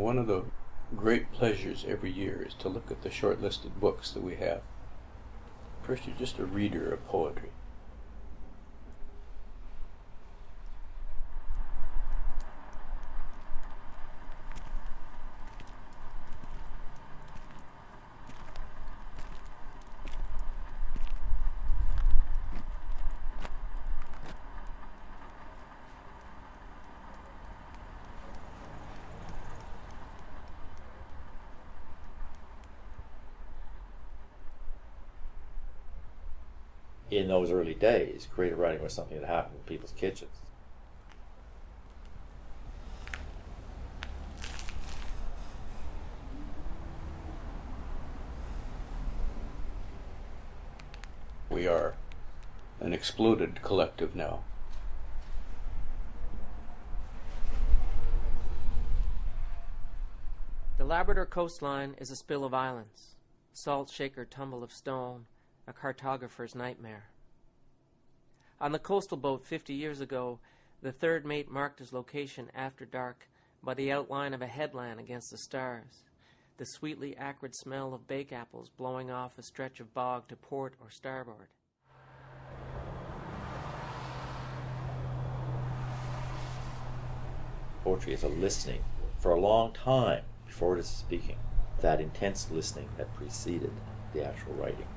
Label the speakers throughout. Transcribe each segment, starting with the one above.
Speaker 1: one of the great pleasures every year is to look at the short-listed books that we have. First, you're just a reader of poetry.
Speaker 2: In those early days, creative writing was something that happened in people's kitchens.
Speaker 1: We are an exploded collective now.
Speaker 3: The Labrador coastline is a spill of islands, salt shaker tumble of stone, a cartographer's nightmare. On the coastal boat 50 years ago, the third mate marked his location after dark by the outline of a headland against the stars, the sweetly acrid smell of bake apples blowing off a stretch of bog to port or starboard.
Speaker 2: Poetry is a listening for a long time before it is speaking. That intense listening that preceded the actual writing.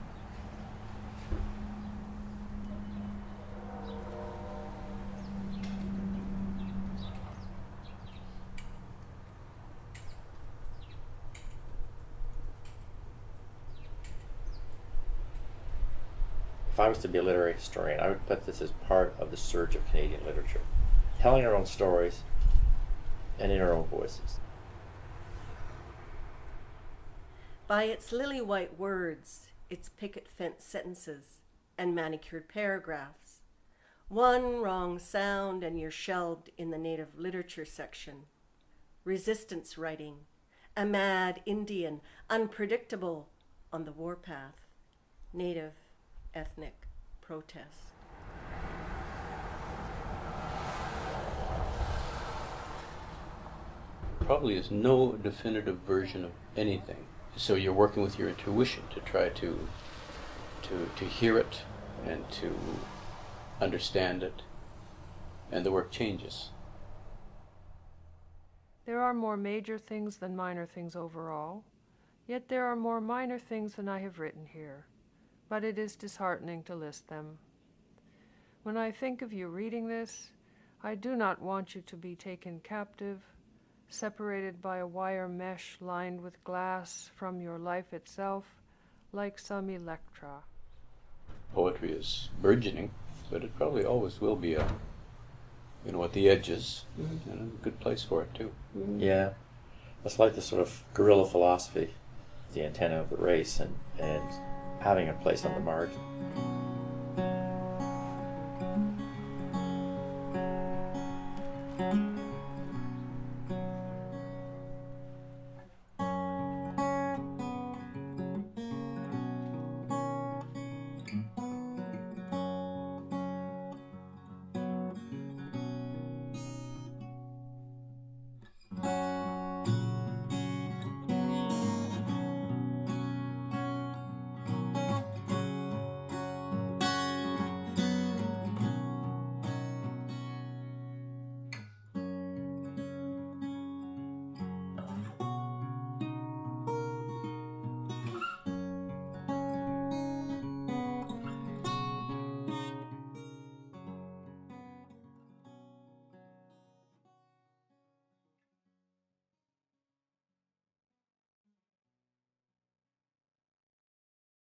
Speaker 2: If I was to be a literary historian, I would put this as part of the surge of Canadian literature, telling our own stories and in our own voices.
Speaker 4: By its lily-white words, its picket fence sentences, and manicured paragraphs, one wrong sound and you're shelved in the native literature section. Resistance writing, a mad Indian, unpredictable on the warpath, native ethnic protest.
Speaker 1: Probably is no definitive version of anything. So you're working with your intuition to try to hear it and to understand it, and the work changes.
Speaker 5: There are more major things than minor things overall, yet there are more minor things than I have written here, but it is disheartening to list them. When I think of you reading this, I do not want you to be taken captive, separated by a wire mesh lined with glass from your life itself, like some Electra.
Speaker 1: Poetry is burgeoning, but it probably always will be at the edges, and a good place for it too.
Speaker 2: Yeah, it's like this sort of guerrilla philosophy, the antenna of the race, and having a place on the margin.